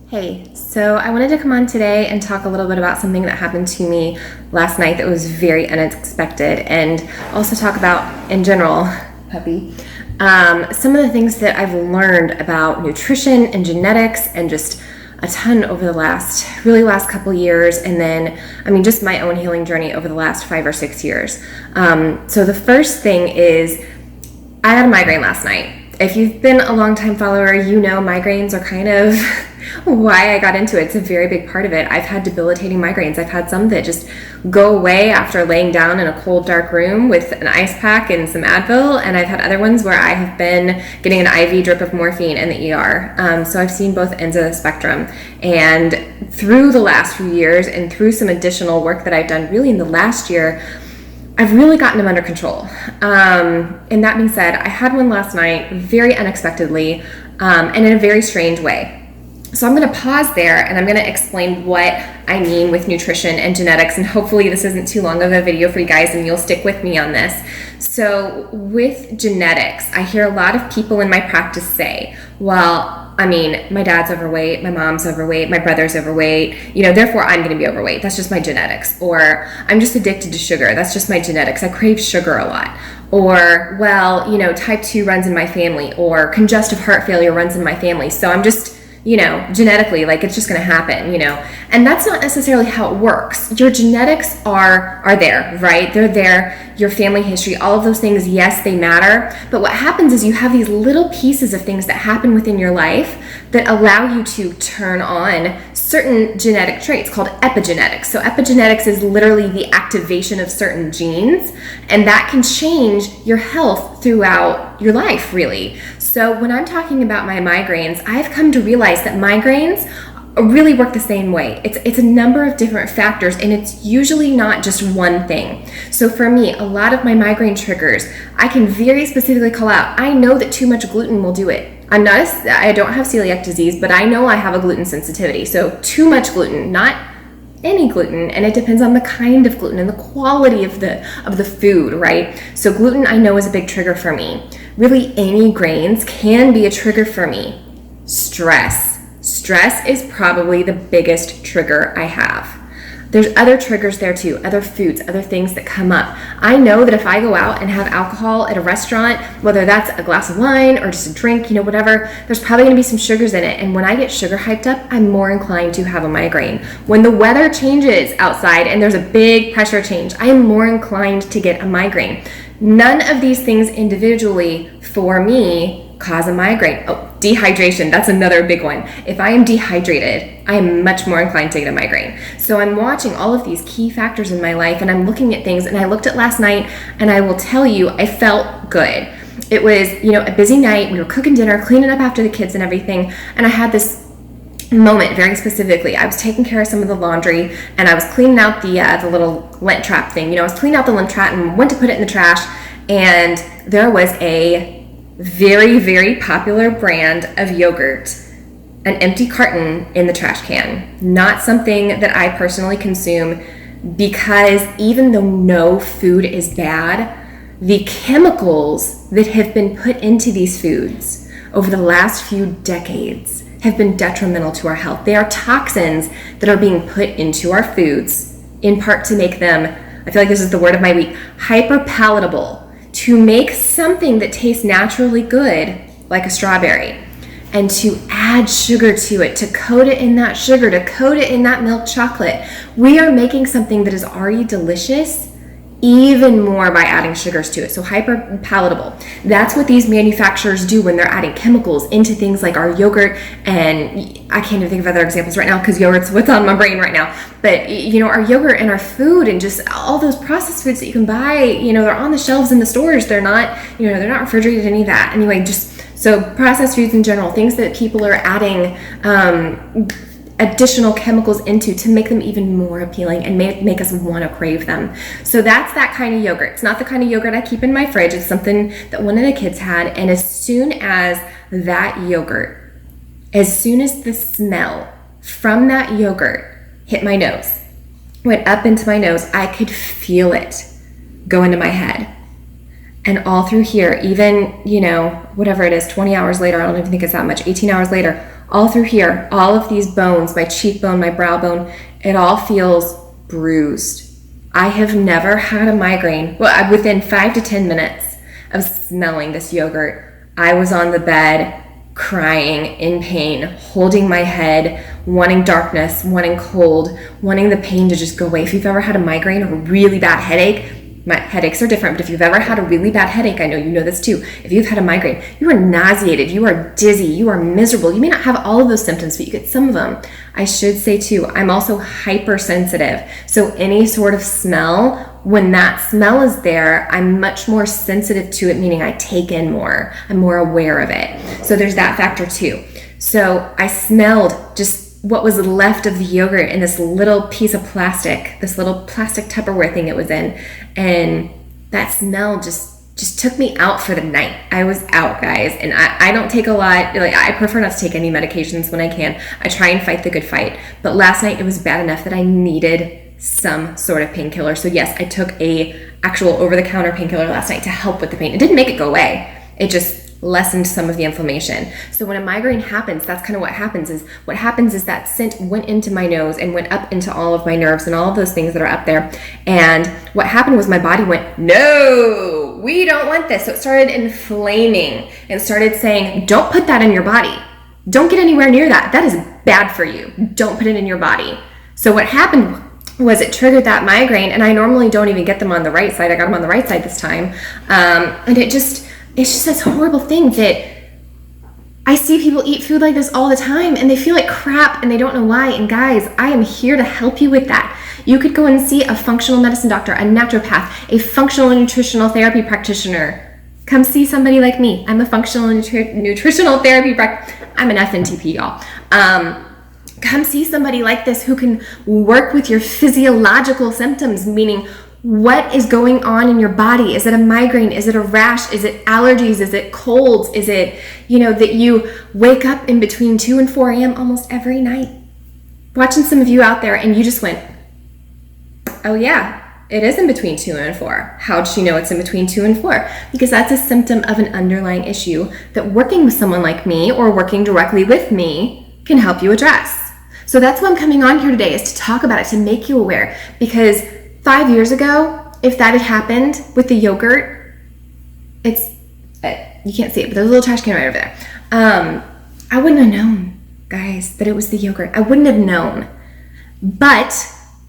Hey, so I wanted to come on today and talk a little bit about something that happened to me last night that was very unexpected, and also talk about, in general, puppy, some of the things that I've learned about nutrition and genetics and just a ton over the last couple years, and then, just my own healing journey over the last 5 or 6 years. So the first thing is, I had a migraine last night. If you've been a long-time follower, you know migraines are kind of why I got into it. It's a very big part of it. I've had debilitating migraines. I've had some that just go away after laying down in a cold, dark room with an ice pack and some Advil, and I've had other ones where I have been getting an IV drip of morphine in the ER. So I've seen both ends of the spectrum. And through the last few years and through some additional work that I've done really in the last year, I've really gotten them under control. And that being said, I had one last night very unexpectedly and in a very strange way. So I'm going to pause there and I'm going to explain what I mean with nutrition and genetics, and hopefully this isn't too long of a video for you guys and you'll stick with me on this. So with genetics, I hear a lot of people in my practice say, well, my dad's overweight, my mom's overweight, my brother's overweight, therefore I'm going to be overweight. That's just my genetics. Or I'm just addicted to sugar. That's just my genetics. I crave sugar a lot. Or, type 2 runs in my family, or congestive heart failure runs in my family. So I'm just, genetically, it's just going to happen, and that's not necessarily how it works. Your genetics are there, right? They're there. Your family history, all of those things, yes, they matter. But what happens is you have these little pieces of things that happen within your life that allow you to turn on certain genetic traits called epigenetics. So epigenetics is literally the activation of certain genes, and that can change your health throughout your life, really. So when I'm talking about my migraines, I've come to realize that migraines really work the same way. It's a number of different factors, and it's usually not just one thing. So for me, a lot of my migraine triggers, I can very specifically call out. I know that too much gluten will do it. I don't have celiac disease, but I know I have a gluten sensitivity. So too much gluten, not any gluten, and it depends on the kind of gluten and the quality of the food, right? So gluten, I know, is a big trigger for me. Really, any grains can be a trigger for me. Stress is probably the biggest trigger I have. There's other triggers there too, other foods, other things that come up. I know that if I go out and have alcohol at a restaurant, whether that's a glass of wine or just a drink, whatever, there's probably gonna be some sugars in it. And when I get sugar hyped up, I'm more inclined to have a migraine. When the weather changes outside and there's a big pressure change, I am more inclined to get a migraine. None of these things individually for me cause a migraine. Oh, dehydration, that's another big one. If I am dehydrated, I am much more inclined to get a migraine. So I'm watching all of these key factors in my life, and I'm looking at things, and I looked at last night, and I will tell you, I felt good. It was, a busy night. We were cooking dinner, cleaning up after the kids and everything, and I had this moment very specifically. I was taking care of some of the laundry, and I was cleaning out the little lint trap thing. I was cleaning out the lint trap and went to put it in the trash, and there was a very, very popular brand of yogurt, an empty carton in the trash can. Not something that I personally consume, because even though no food is bad, the chemicals that have been put into these foods over the last few decades have been detrimental to our health. They are toxins that are being put into our foods, in part to make them, I feel like this is the word of my week, hyper palatable, to make something that tastes naturally good, like a strawberry, and to add sugar to it, to coat it in that sugar, to coat it in that milk chocolate. We are making something that is already delicious even more by adding sugars to it. So hyper palatable. That's what these manufacturers do when they're adding chemicals into things like our yogurt, and I can't even think of other examples right now because yogurt's what's on my brain right now. But our yogurt and our food and just all those processed foods that you can buy, they're on the shelves in the stores. They're not, they're not refrigerated, any of that. Anyway, so processed foods in general, things that people are adding additional chemicals into to make them even more appealing and make us want to crave them. So that's that kind of yogurt. It's not the kind of yogurt I keep in my fridge. It's something that one of the kids had, and as soon as the smell from that yogurt hit my nose, went up into my nose, I could feel it go into my head. And all through here, even, whatever it is, 20 hours later, I don't even think it's that much, 18 hours later, all through here, all of these bones, my cheekbone, my brow bone, it all feels bruised. I have never had a migraine. Well, within 5 to 10 minutes of smelling this yogurt, I was on the bed crying in pain, holding my head, wanting darkness, wanting cold, wanting the pain to just go away. If you've ever had a migraine or a really bad headache, headaches are different, but if you've ever had a really bad headache, I know you know this too. If you've had a migraine, you are nauseated, you are dizzy, you are miserable. You may not have all of those symptoms, but you get some of them. I should say too, I'm also hypersensitive. So any sort of smell, when that smell is there, I'm much more sensitive to it, meaning I take in more. I'm more aware of it. So there's that factor too. So I smelled just what was left of the yogurt in this little piece of plastic, this little plastic Tupperware thing it was in. And that smell just took me out for the night. I was out, guys. And I don't take a lot, like I prefer not to take any medications when I can. I try and fight the good fight. But last night it was bad enough that I needed some sort of painkiller. So yes, I took a actual over-the-counter painkiller last night to help with the pain. It didn't make it go away. It just lessened some of the inflammation. So when a migraine happens, that's kind of what happens is that scent went into my nose and went up into all of my nerves and all of those things that are up there. And what happened was my body went, no, we don't want this. So it started inflaming and started saying, don't put that in your body. Don't get anywhere near that. That is bad for you. Don't put it in your body. So what happened was it triggered that migraine, and I normally don't even get them on the right side. I got them on the right side this time. And it's just this horrible thing that I see people eat food like this all the time and they feel like crap and they don't know why. And guys, I am here to help you with that. You could go and see a functional medicine doctor, a naturopath, a functional nutritional therapy practitioner. Come see somebody like me. I'm a functional nutritional therapy practitioner. I'm an FNTP, y'all. Come see somebody like this who can work with your physiological symptoms, meaning what is going on in your body? Is it a migraine? Is it a rash? Is it allergies? Is it colds? Is it, that you wake up in between 2 and 4 a.m. almost every night? Watching some of you out there and you just went, oh yeah, it is in between 2 and 4. How'd she know it's in between 2 and 4? Because that's a symptom of an underlying issue that working with someone like me or working directly with me can help you address. So that's why I'm coming on here today, is to talk about it, to make you aware. Because 5 years ago, if that had happened with the yogurt, you can't see it, but there's a little trash can right over there. I wouldn't have known, guys, that it was the yogurt. I wouldn't have known. But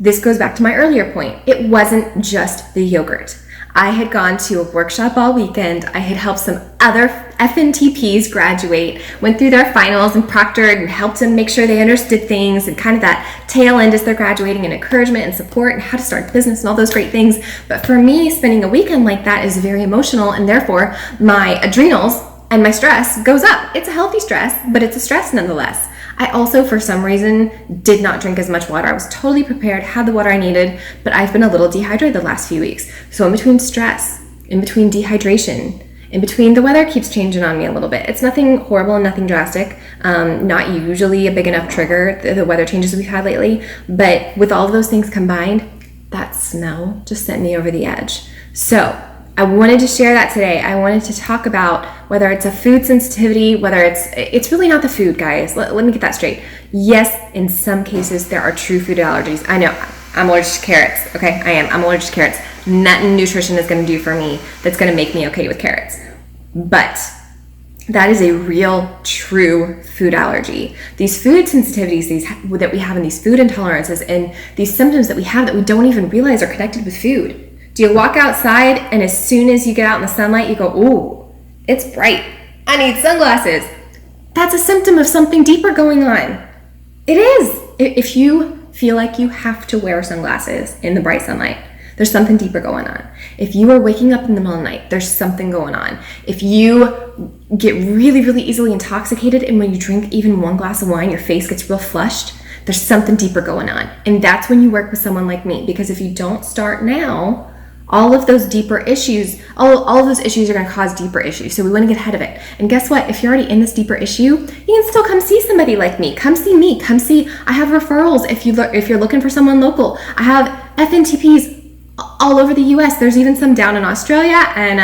this goes back to my earlier point. It wasn't just the yogurt. I had gone to a workshop all weekend. I had helped some other FNTPs graduate, went through their finals and proctored and helped them make sure they understood things, and kind of that tail end as they're graduating, and encouragement and support and how to start a business and all those great things. But for me, spending a weekend like that is very emotional, and therefore my adrenals and my stress goes up. It's a healthy stress, but it's a stress nonetheless. I also, for some reason, did not drink as much water. I was totally prepared, had the water I needed, but I've been a little dehydrated the last few weeks. So in between stress, in between dehydration, in between the weather keeps changing on me a little bit. It's nothing horrible and nothing drastic. Not usually a big enough trigger, the weather changes we've had lately. But with all of those things combined, that smell just sent me over the edge. So I wanted to share that today. I wanted to talk about whether it's a food sensitivity, whether it's really not the food, guys. Let me get that straight. Yes, in some cases, there are true food allergies. I know, I'm allergic to carrots, okay? I'm allergic to carrots. Nothing nutrition is gonna do for me that's gonna make me okay with carrots. But that is a real, true food allergy. These food sensitivities that we have, and these food intolerances, and these symptoms that we have that we don't even realize are connected with food. Do you walk outside and as soon as you get out in the sunlight, you go, ooh, it's bright. I need sunglasses. That's a symptom of something deeper going on. It is. If you feel like you have to wear sunglasses in the bright sunlight, there's something deeper going on. If you are waking up in the middle of the night, there's something going on. If you get really, really easily intoxicated, and when you drink even one glass of wine, your face gets real flushed, there's something deeper going on. And that's when you work with someone like me, because if you don't start now, all of those deeper issues, all of those issues are going to cause deeper issues. So we want to get ahead of it. And guess what? If you're already in this deeper issue, you can still come see somebody like me. Come see me. Come see. I have referrals if you're looking for someone local. I have FNTPs all over the U.S. There's even some down in Australia and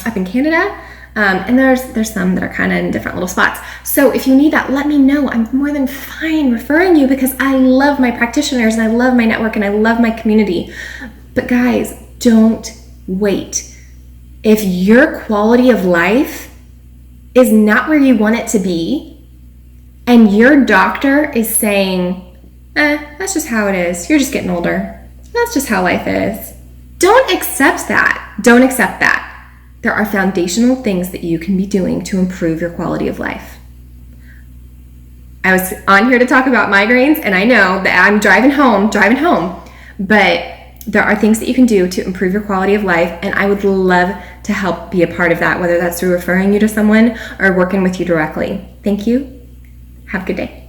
up in Canada. And there's some that are kind of in different little spots. So if you need that, let me know. I'm more than fine referring you because I love my practitioners and I love my network and I love my community. But guys, don't wait. If your quality of life is not where you want it to be, and your doctor is saying, that's just how it is. You're just getting older. That's just how life is. Don't accept that. Don't accept that. There are foundational things that you can be doing to improve your quality of life. I was on here to talk about migraines, and I know that I'm driving home, but there are things that you can do to improve your quality of life, and I would love to help be a part of that, whether that's through referring you to someone or working with you directly. Thank you. Have a good day.